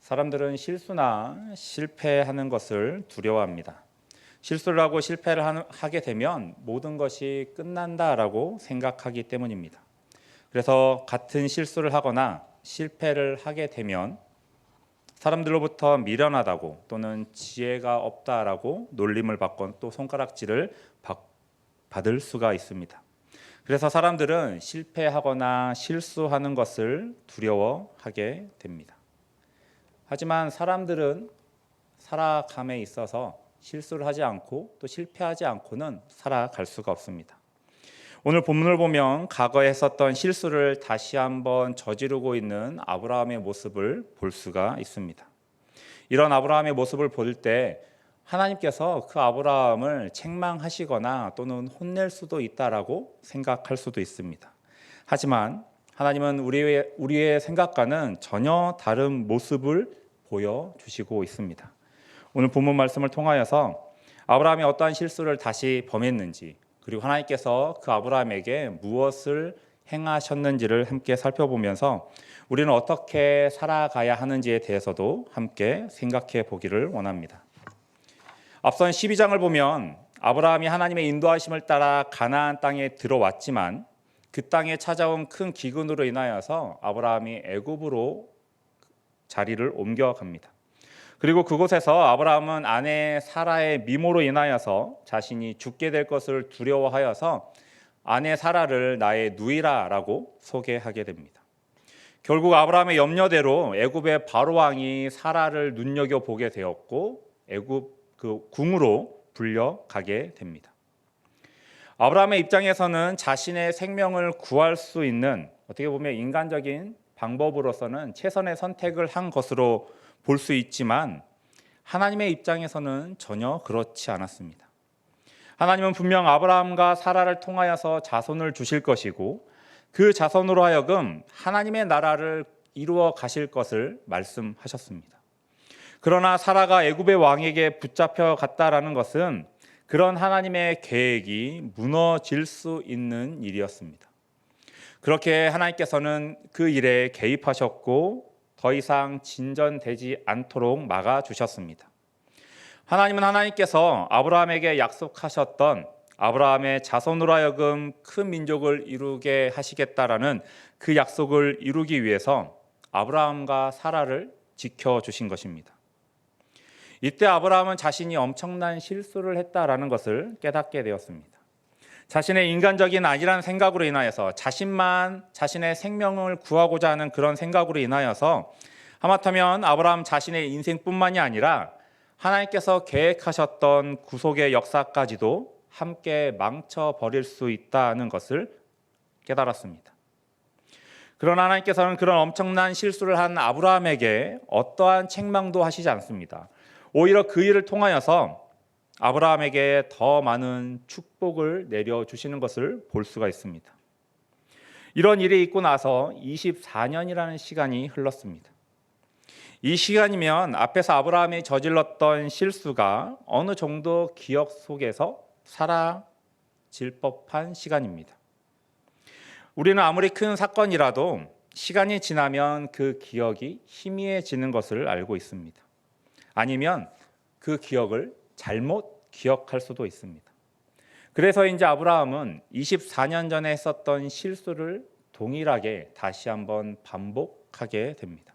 사람들은 실수나 실패하는 것을 두려워합니다. 실수를 하고 실패를 하게 되면 모든 것이 끝난다라고 생각하기 때문입니다. 그래서 같은 실수를 하거나 실패를 하게 되면 사람들로부터 미련하다고 또는 지혜가 없다라고 놀림을 받건 또 손가락질을 받을 수가 있습니다. 그래서 사람들은 실패하거나 실수하는 것을 두려워하게 됩니다. 하지만 사람들은 살아감에 있어서 실수를 하지 않고 또 실패하지 않고는 살아갈 수가 없습니다. 오늘 본문을 보면 과거에 했었던 실수를 다시 한번 저지르고 있는 아브라함의 모습을 볼 수가 있습니다. 이런 아브라함의 모습을 볼 때 하나님께서 그 아브라함을 책망하시거나 또는 혼낼 수도 있다라고 생각할 수도 있습니다. 하지만 하나님은 우리의 생각과는 전혀 다른 모습을 보여주시고 있습니다. 오늘 본문 말씀을 통하여서 아브라함이 어떠한 실수를 다시 범했는지 그리고 하나님께서 그 아브라함에게 무엇을 행하셨는지를 함께 살펴보면서 우리는 어떻게 살아가야 하는지에 대해서도 함께 생각해 보기를 원합니다. 앞선 12장을 보면 아브라함이 하나님의 인도하심을 따라 가나안 땅에 들어왔지만 그 땅에 찾아온 큰 기근으로 인하여서 아브라함이 애굽으로 자리를 옮겨갑니다. 그리고 그곳에서 아브라함은 아내 사라의 미모로 인하여서 자신이 죽게 될 것을 두려워하여서 아내 사라를 나의 누이라라고 소개하게 됩니다. 결국 아브라함의 염려대로 애굽의 바로 왕이 사라를 눈여겨보게 되었고 애굽 그 궁으로 불려가게 됩니다. 아브라함의 입장에서는 자신의 생명을 구할 수 있는 어떻게 보면 인간적인 방법으로서는 최선의 선택을 한 것으로 볼 수 있지만 하나님의 입장에서는 전혀 그렇지 않았습니다. 하나님은 분명 아브라함과 사라를 통하여서 자손을 주실 것이고 그 자손으로 하여금 하나님의 나라를 이루어 가실 것을 말씀하셨습니다. 그러나 사라가 애굽의 왕에게 붙잡혀 갔다라는 것은 그런 하나님의 계획이 무너질 수 있는 일이었습니다. 그렇게 하나님께서는 그 일에 개입하셨고 더 이상 진전되지 않도록 막아주셨습니다. 하나님께서 아브라함에게 약속하셨던 아브라함의 자손으로 하여금 큰 민족을 이루게 하시겠다라는 그 약속을 이루기 위해서 아브라함과 사라를 지켜주신 것입니다. 이때 아브라함은 자신이 엄청난 실수를 했다라는 것을 깨닫게 되었습니다. 자신의 인간적인 아니라는 생각으로 인하여서 자신만 자신의 생명을 구하고자 하는 그런 생각으로 인하여서 하마터면 아브라함 자신의 인생뿐만이 아니라 하나님께서 계획하셨던 구속의 역사까지도 함께 망쳐버릴 수 있다는 것을 깨달았습니다. 그러나 하나님께서는 그런 엄청난 실수를 한 아브라함에게 어떠한 책망도 하시지 않습니다. 오히려 그 일을 통하여서 아브라함에게 더 많은 축복을 내려주시는 것을 볼 수가 있습니다. 이런 일이 있고 나서 24년이라는 시간이 흘렀습니다. 이 시간이면 앞에서 아브라함이 저질렀던 실수가 어느 정도 기억 속에서 사라질 법한 시간입니다. 우리는 아무리 큰 사건이라도 시간이 지나면 그 기억이 희미해지는 것을 알고 있습니다. 아니면 그 기억을 잘못 기억할 수도 있습니다. 그래서 이제 아브라함은 24년 전에 했었던 실수를 동일하게 다시 한번 반복하게 됩니다.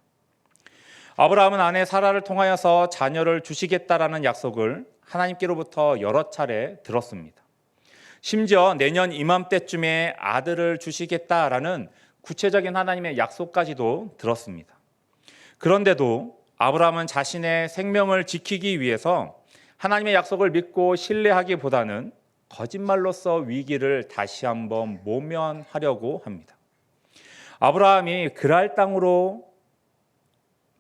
아브라함은 아내 사라를 통하여서 자녀를 주시겠다라는 약속을 하나님께로부터 여러 차례 들었습니다. 심지어 내년 이맘때쯤에 아들을 주시겠다라는 구체적인 하나님의 약속까지도 들었습니다. 그런데도 아브라함은 자신의 생명을 지키기 위해서 하나님의 약속을 믿고 신뢰하기보다는 거짓말로써 위기를 다시 한번 모면하려고 합니다. 아브라함이 그랄 땅으로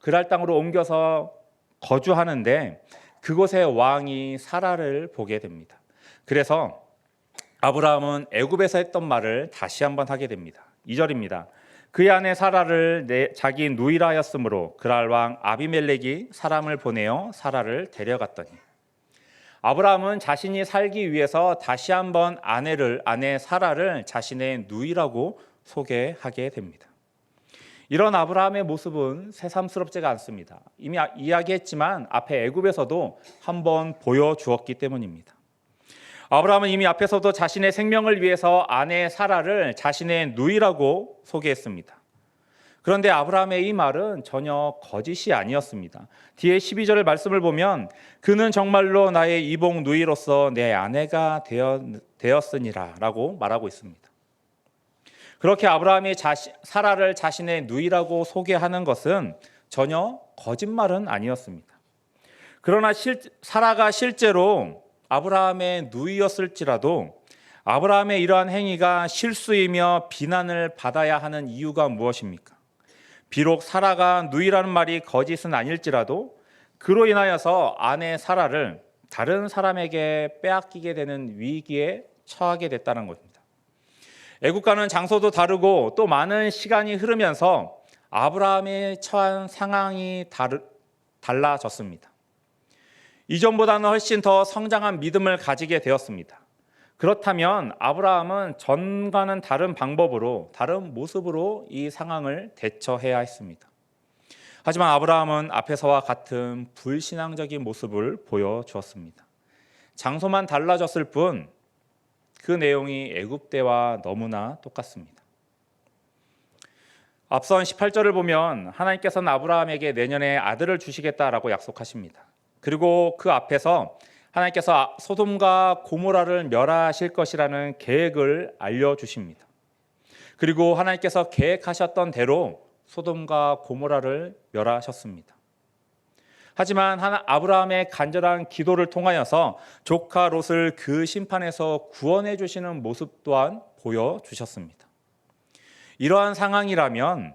옮겨서 거주하는데 그곳의 왕이 사라를 보게 됩니다. 그래서 아브라함은 애굽에서 했던 말을 다시 한번 하게 됩니다. 2절입니다. 그의 아내 사라를 자기 누이라 하였으므로 그랄 왕 아비멜렉이 사람을 보내어 사라를 데려갔더니 아브라함은 자신이 살기 위해서 다시 한번 아내 사라를 자신의 누이라고 소개하게 됩니다. 이런 아브라함의 모습은 새삼스럽지가 않습니다. 이미 이야기했지만 앞에 애굽에서도 한번 보여주었기 때문입니다. 아브라함은 이미 앞에서도 자신의 생명을 위해서 아내 사라를 자신의 누이라고 소개했습니다. 그런데 아브라함의 이 말은 전혀 거짓이 아니었습니다. 뒤에 12절의 말씀을 보면 그는 정말로 나의 이복 누이로서 내 아내가 되었으니라 라고 말하고 있습니다. 그렇게 아브라함이 사라를 자신의 누이라고 소개하는 것은 전혀 거짓말은 아니었습니다. 그러나 사라가 실제로 아브라함의 누이였을지라도 아브라함의 이러한 행위가 실수이며 비난을 받아야 하는 이유가 무엇입니까? 비록 사라가 누이라는 말이 거짓은 아닐지라도 그로 인하여서 아내 사라를 다른 사람에게 빼앗기게 되는 위기에 처하게 됐다는 것입니다. 애국과는 장소도 다르고 또 많은 시간이 흐르면서 아브라함이 처한 상황이 달라졌습니다. 이전보다는 훨씬 더 성장한 믿음을 가지게 되었습니다. 그렇다면 아브라함은 전과는 다른 방법으로, 다른 모습으로 이 상황을 대처해야 했습니다. 하지만 아브라함은 앞에서와 같은 불신앙적인 모습을 보여주었습니다. 장소만 달라졌을 뿐 그 내용이 애굽 때와 너무나 똑같습니다. 앞선 18절을 보면 하나님께서는 아브라함에게 내년에 아들을 주시겠다라고 약속하십니다. 그리고 그 앞에서 하나님께서 소돔과 고모라를 멸하실 것이라는 계획을 알려주십니다. 그리고 하나님께서 계획하셨던 대로 소돔과 고모라를 멸하셨습니다. 하지만 아브라함의 간절한 기도를 통하여서 조카 롯을 그 심판에서 구원해 주시는 모습 또한 보여주셨습니다. 이러한 상황이라면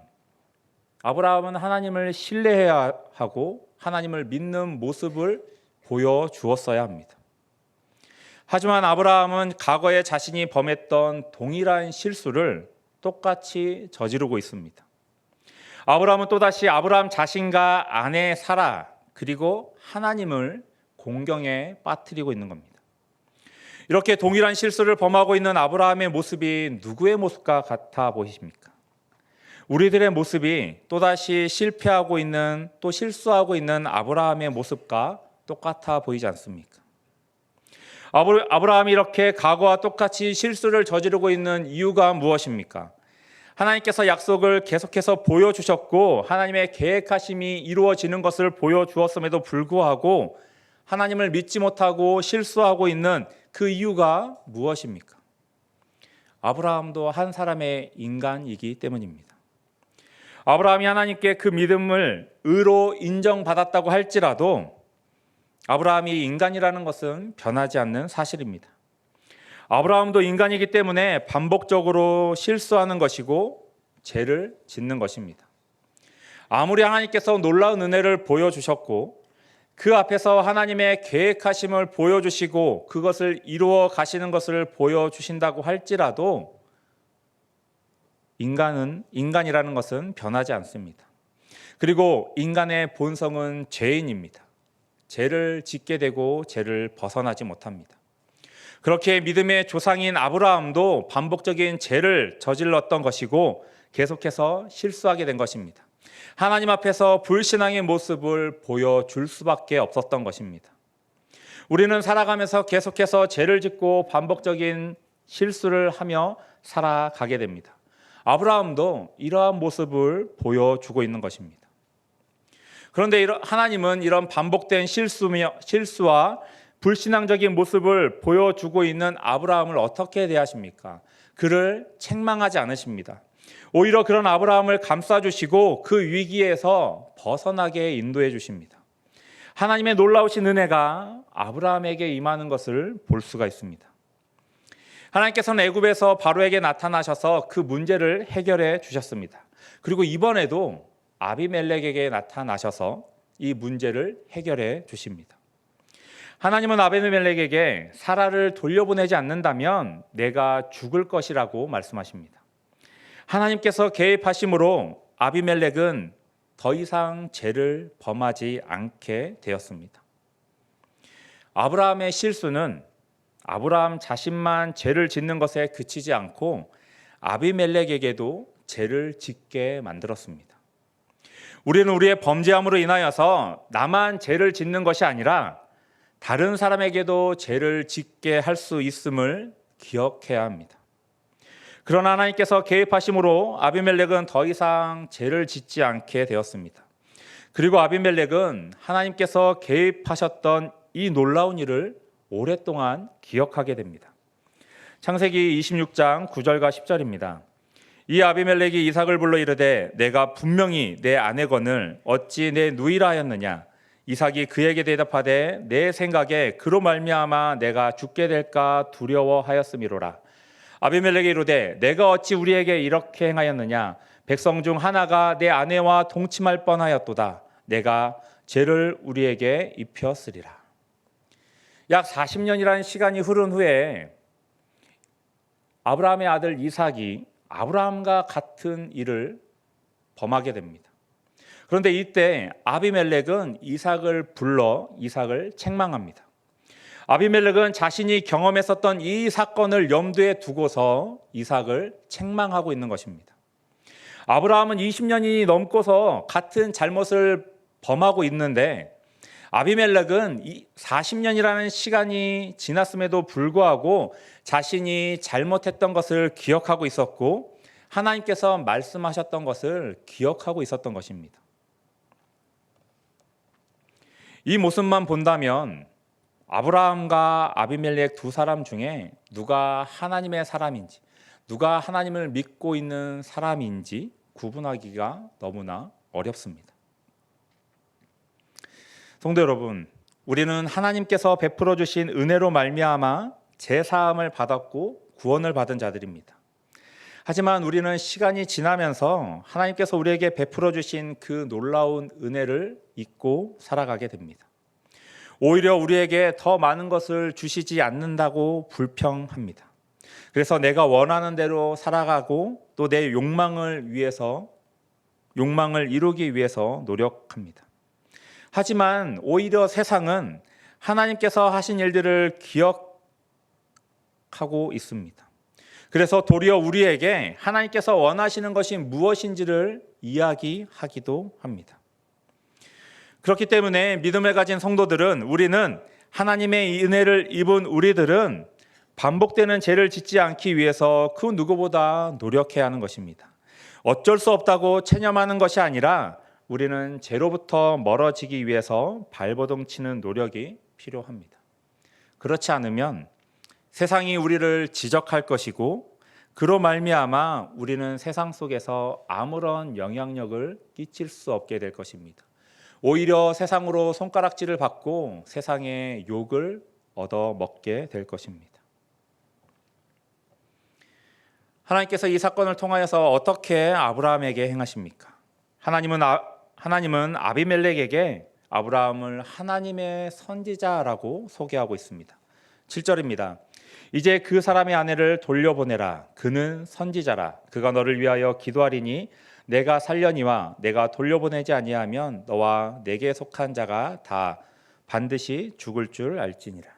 아브라함은 하나님을 신뢰해야 하고 하나님을 믿는 모습을 보여주었어야 합니다. 하지만 아브라함은 과거에 자신이 범했던 동일한 실수를 똑같이 저지르고 있습니다. 아브라함은 또다시 아브라함 자신과 아내 사라 그리고 하나님을 공경에 빠뜨리고 있는 겁니다. 이렇게 동일한 실수를 범하고 있는 아브라함의 모습이 누구의 모습과 같아 보이십니까? 우리들의 모습이 또다시 실패하고 있는 또 실수하고 있는 아브라함의 모습과 똑같아 보이지 않습니까? 아브라함이 이렇게 과거와 똑같이 실수를 저지르고 있는 이유가 무엇입니까? 하나님께서 약속을 계속해서 보여주셨고 하나님의 계획하심이 이루어지는 것을 보여주었음에도 불구하고 하나님을 믿지 못하고 실수하고 있는 그 이유가 무엇입니까? 아브라함도 한 사람의 인간이기 때문입니다. 아브라함이 하나님께 그 믿음을 의로 인정받았다고 할지라도 아브라함이 인간이라는 것은 변하지 않는 사실입니다. 아브라함도 인간이기 때문에 반복적으로 실수하는 것이고 죄를 짓는 것입니다. 아무리 하나님께서 놀라운 은혜를 보여주셨고 그 앞에서 하나님의 계획하심을 보여주시고 그것을 이루어 가시는 것을 보여주신다고 할지라도 인간이라는 것은 변하지 않습니다. 그리고 인간의 본성은 죄인입니다. 죄를 짓게 되고 죄를 벗어나지 못합니다. 그렇게 믿음의 조상인 아브라함도 반복적인 죄를 저질렀던 것이고 계속해서 실수하게 된 것입니다. 하나님 앞에서 불신앙의 모습을 보여줄 수밖에 없었던 것입니다. 우리는 살아가면서 계속해서 죄를 짓고 반복적인 실수를 하며 살아가게 됩니다. 아브라함도 이러한 모습을 보여주고 있는 것입니다. 그런데 하나님은 이런 반복된 실수와 불신앙적인 모습을 보여주고 있는 아브라함을 어떻게 대하십니까? 그를 책망하지 않으십니다. 오히려 그런 아브라함을 감싸주시고 그 위기에서 벗어나게 인도해 주십니다. 하나님의 놀라우신 은혜가 아브라함에게 임하는 것을 볼 수가 있습니다. 하나님께서는 애굽에서 바로에게 나타나셔서 그 문제를 해결해 주셨습니다. 그리고 이번에도 아비멜렉에게 나타나셔서 이 문제를 해결해 주십니다. 하나님은 아비멜렉에게 사라를 돌려보내지 않는다면 내가 죽을 것이라고 말씀하십니다. 하나님께서 개입하심으로 아비멜렉은 더 이상 죄를 범하지 않게 되었습니다. 아브라함의 실수는 아브라함 자신만 죄를 짓는 것에 그치지 않고 아비멜렉에게도 죄를 짓게 만들었습니다. 우리는 우리의 범죄함으로 인하여서 나만 죄를 짓는 것이 아니라 다른 사람에게도 죄를 짓게 할 수 있음을 기억해야 합니다. 그러나 하나님께서 개입하심으로 아비멜렉은 더 이상 죄를 짓지 않게 되었습니다. 그리고 아비멜렉은 하나님께서 개입하셨던 이 놀라운 일을 오랫동안 기억하게 됩니다. 창세기 26장 9절과 10절입니다. 이 아비멜렉이 이삭을 불러 이르되 내가 분명히 내 아내건을 어찌 내 누이라 하였느냐. 이삭이 그에게 대답하되 내 생각에 그로 말미암아 내가 죽게 될까 두려워하였음이로라. 아비멜렉이 이르되 내가 어찌 우리에게 이렇게 행하였느냐. 백성 중 하나가 내 아내와 동침할 뻔하였도다. 내가 죄를 우리에게 입혔으리라. 약 40년이라는 시간이 흐른 후에 아브라함의 아들 이삭이 아브라함과 같은 일을 범하게 됩니다. 그런데 이때 아비멜렉은 이삭을 불러 이삭을 책망합니다. 아비멜렉은 자신이 경험했었던 이 사건을 염두에 두고서 이삭을 책망하고 있는 것입니다. 아브라함은 20년이 넘고서 같은 잘못을 범하고 있는데 아비멜렉은 40년이라는 시간이 지났음에도 불구하고 자신이 잘못했던 것을 기억하고 있었고 하나님께서 말씀하셨던 것을 기억하고 있었던 것입니다. 이 모습만 본다면 아브라함과 아비멜렉 두 사람 중에 누가 하나님의 사람인지, 누가 하나님을 믿고 있는 사람인지 구분하기가 너무나 어렵습니다. 성도 여러분, 우리는 하나님께서 베풀어 주신 은혜로 말미암아 제사함을 받았고 구원을 받은 자들입니다. 하지만 우리는 시간이 지나면서 하나님께서 우리에게 베풀어 주신 그 놀라운 은혜를 잊고 살아가게 됩니다. 오히려 우리에게 더 많은 것을 주시지 않는다고 불평합니다. 그래서 내가 원하는 대로 살아가고 또 내 욕망을 이루기 위해서 노력합니다. 하지만 오히려 세상은 하나님께서 하신 일들을 기억하고 있습니다. 그래서 도리어 우리에게 하나님께서 원하시는 것이 무엇인지를 이야기하기도 합니다. 그렇기 때문에 믿음을 가진 성도들은 우리는 하나님의 은혜를 입은 우리들은 반복되는 죄를 짓지 않기 위해서 그 누구보다 노력해야 하는 것입니다. 어쩔 수 없다고 체념하는 것이 아니라 우리는 죄로부터 멀어지기 위해서 발버둥 치는 노력이 필요합니다. 그렇지 않으면 세상이 우리를 지적할 것이고 그로 말미암아 우리는 세상 속에서 아무런 영향력을 끼칠 수 없게 될 것입니다. 오히려 세상으로 손가락질을 받고 세상의 욕을 얻어먹게 될 것입니다. 하나님께서 이 사건을 통하여서 어떻게 아브라함에게 행하십니까? 하나님은 아비멜렉에게 아브라함을 하나님의 선지자라고 소개하고 있습니다. 7절입니다. 이제 그 사람의 아내를 돌려보내라. 그는 선지자라. 그가 너를 위하여 기도하리니 내가 살려니와 내가 돌려보내지 아니하면 너와 내게 속한 자가 다 반드시 죽을 줄 알지니라.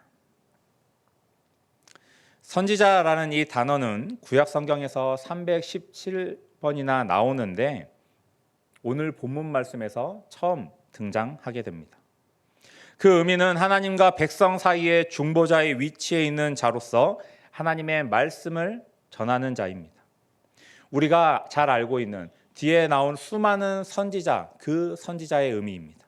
선지자라는 이 단어는 구약 성경에서 317번이나 나오는데 오늘 본문 말씀에서 처음 등장하게 됩니다. 그 의미는 하나님과 백성 사이의 중보자의 위치에 있는 자로서 하나님의 말씀을 전하는 자입니다. 우리가 잘 알고 있는 뒤에 나온 수많은 선지자, 그 선지자의 의미입니다.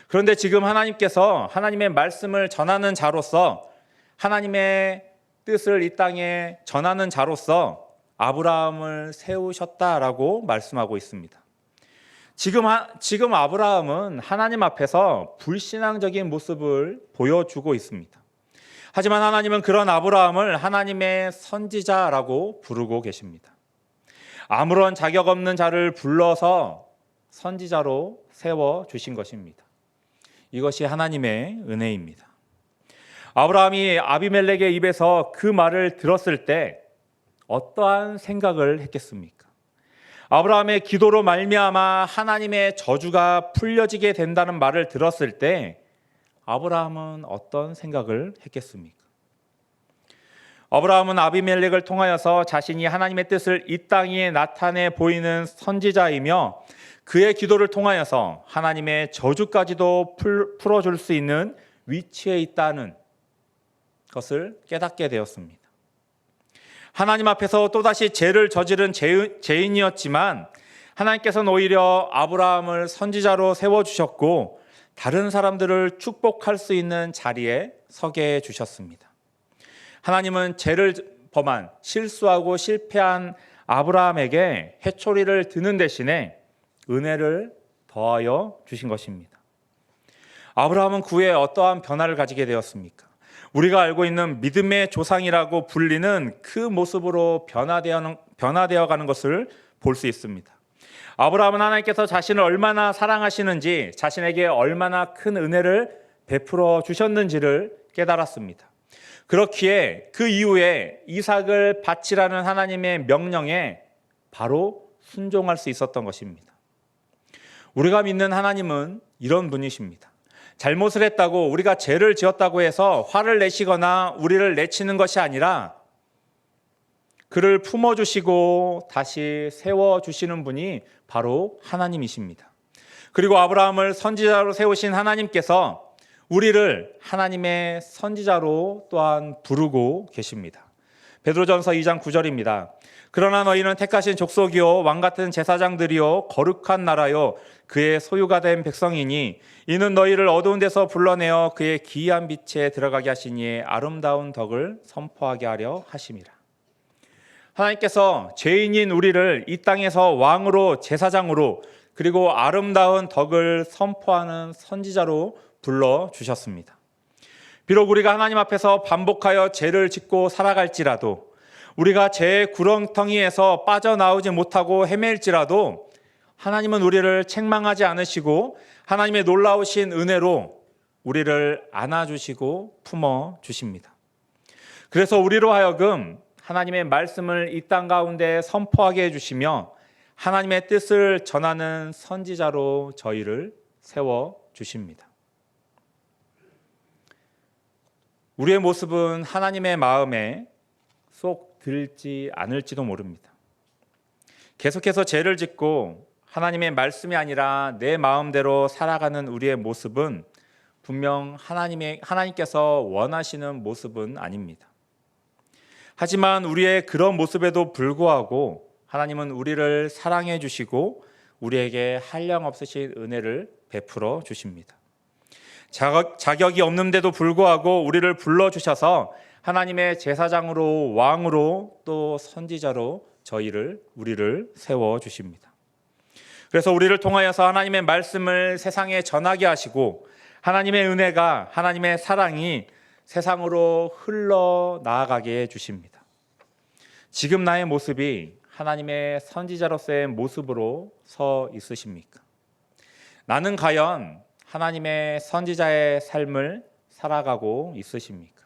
그런데 지금 하나님께서 하나님의 말씀을 전하는 자로서 하나님의 뜻을 이 땅에 전하는 자로서 아브라함을 세우셨다라고 말씀하고 있습니다. 지금 아브라함은 하나님 앞에서 불신앙적인 모습을 보여주고 있습니다. 하지만 하나님은 그런 아브라함을 하나님의 선지자라고 부르고 계십니다. 아무런 자격 없는 자를 불러서 선지자로 세워주신 것입니다. 이것이 하나님의 은혜입니다. 아브라함이 아비멜렉의 입에서 그 말을 들었을 때 어떠한 생각을 했겠습니까? 아브라함의 기도로 말미암아 하나님의 저주가 풀려지게 된다는 말을 들었을 때 아브라함은 어떤 생각을 했겠습니까? 아브라함은 아비멜렉을 통하여서 자신이 하나님의 뜻을 이 땅에 나타내 보이는 선지자이며 그의 기도를 통하여서 하나님의 저주까지도 풀어줄 수 있는 위치에 있다는 것을 깨닫게 되었습니다. 하나님 앞에서 또다시 죄를 저지른 죄인이었지만 하나님께서는 오히려 아브라함을 선지자로 세워주셨고 다른 사람들을 축복할 수 있는 자리에 서게 해주셨습니다. 하나님은 죄를 범한 실수하고 실패한 아브라함에게 회초리를 드는 대신에 은혜를 더하여 주신 것입니다. 아브라함은 그 후에 어떠한 변화를 가지게 되었습니까? 우리가 알고 있는 믿음의 조상이라고 불리는 그 모습으로 변화되어 가는 것을 볼 수 있습니다. 아브라함은 하나님께서 자신을 얼마나 사랑하시는지, 자신에게 얼마나 큰 은혜를 베풀어 주셨는지를 깨달았습니다. 그렇기에 그 이후에 이삭을 바치라는 하나님의 명령에 바로 순종할 수 있었던 것입니다. 우리가 믿는 하나님은 이런 분이십니다. 잘못을 했다고, 우리가 죄를 지었다고 해서 화를 내시거나 우리를 내치는 것이 아니라 그를 품어주시고 다시 세워주시는 분이 바로 하나님이십니다. 그리고 아브라함을 선지자로 세우신 하나님께서 우리를 하나님의 선지자로 또한 부르고 계십니다. 베드로전서 2장 9절입니다. 그러나 너희는 택하신 족속이요 왕같은 제사장들이요 거룩한 나라요 그의 소유가 된 백성이니 이는 너희를 어두운 데서 불러내어 그의 기이한 빛에 들어가게 하시니 아름다운 덕을 선포하게 하려 하심이라. 하나님께서 죄인인 우리를 이 땅에서 왕으로, 제사장으로, 그리고 아름다운 덕을 선포하는 선지자로 불러주셨습니다. 비록 우리가 하나님 앞에서 반복하여 죄를 짓고 살아갈지라도, 우리가 죄의 구렁텅이에서 빠져나오지 못하고 헤맬지라도 하나님은 우리를 책망하지 않으시고 하나님의 놀라우신 은혜로 우리를 안아주시고 품어주십니다. 그래서 우리로 하여금 하나님의 말씀을 이 땅 가운데 선포하게 해주시며 하나님의 뜻을 전하는 선지자로 저희를 세워주십니다. 우리의 모습은 하나님의 마음에 쏙 들지 않을지도 모릅니다. 계속해서 죄를 짓고 하나님의 말씀이 아니라 내 마음대로 살아가는 우리의 모습은 분명 하나님께서 원하시는 모습은 아닙니다. 하지만 우리의 그런 모습에도 불구하고 하나님은 우리를 사랑해 주시고 우리에게 한량없으신 은혜를 베풀어 주십니다. 자격이 없는데도 불구하고 우리를 불러주셔서 하나님의 제사장으로, 왕으로, 또 선지자로 우리를 세워주십니다. 그래서 우리를 통하여서 하나님의 말씀을 세상에 전하게 하시고 하나님의 은혜가, 하나님의 사랑이 세상으로 흘러나아가게 해주십니다. 지금 나의 모습이 하나님의 선지자로서의 모습으로 서 있으십니까? 나는 과연 하나님의 선지자의 삶을 살아가고 있으십니까?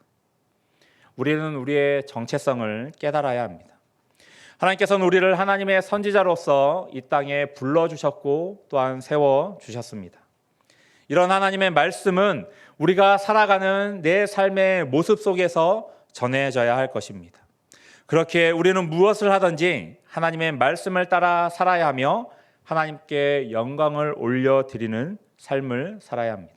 우리는 우리의 정체성을 깨달아야 합니다. 하나님께서는 우리를 하나님의 선지자로서 이 땅에 불러주셨고 또한 세워주셨습니다. 이런 하나님의 말씀은 우리가 살아가는 내 삶의 모습 속에서 전해져야 할 것입니다. 그렇게 우리는 무엇을 하든지 하나님의 말씀을 따라 살아야 하며 하나님께 영광을 올려드리는 삶을 살아야 합니다.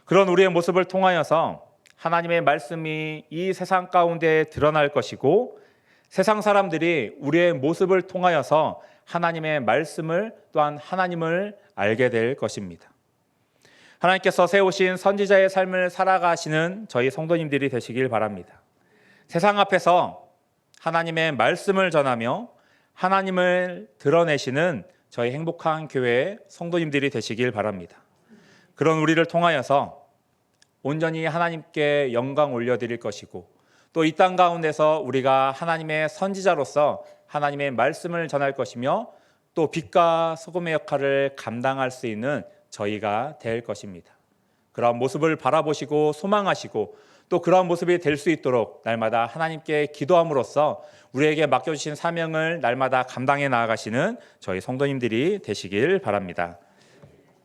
그런 우리의 모습을 통하여서 하나님의 말씀이 이 세상 가운데 드러날 것이고 세상 사람들이 우리의 모습을 통하여서 하나님의 말씀을 또한 하나님을 알게 될 것입니다. 하나님께서 세우신 선지자의 삶을 살아가시는 저희 성도님들이 되시길 바랍니다. 세상 앞에서 하나님의 말씀을 전하며 하나님을 드러내시는 저희 행복한 교회의 성도님들이 되시길 바랍니다. 그런 우리를 통하여서 온전히 하나님께 영광 올려드릴 것이고 또 이 땅 가운데서 우리가 하나님의 선지자로서 하나님의 말씀을 전할 것이며 또 빛과 소금의 역할을 감당할 수 있는 저희가 될 것입니다. 그러한 모습을 바라보시고 소망하시고 또 그러한 모습이 될 수 있도록 날마다 하나님께 기도함으로써 우리에게 맡겨주신 사명을 날마다 감당해 나아가시는 저희 성도님들이 되시길 바랍니다.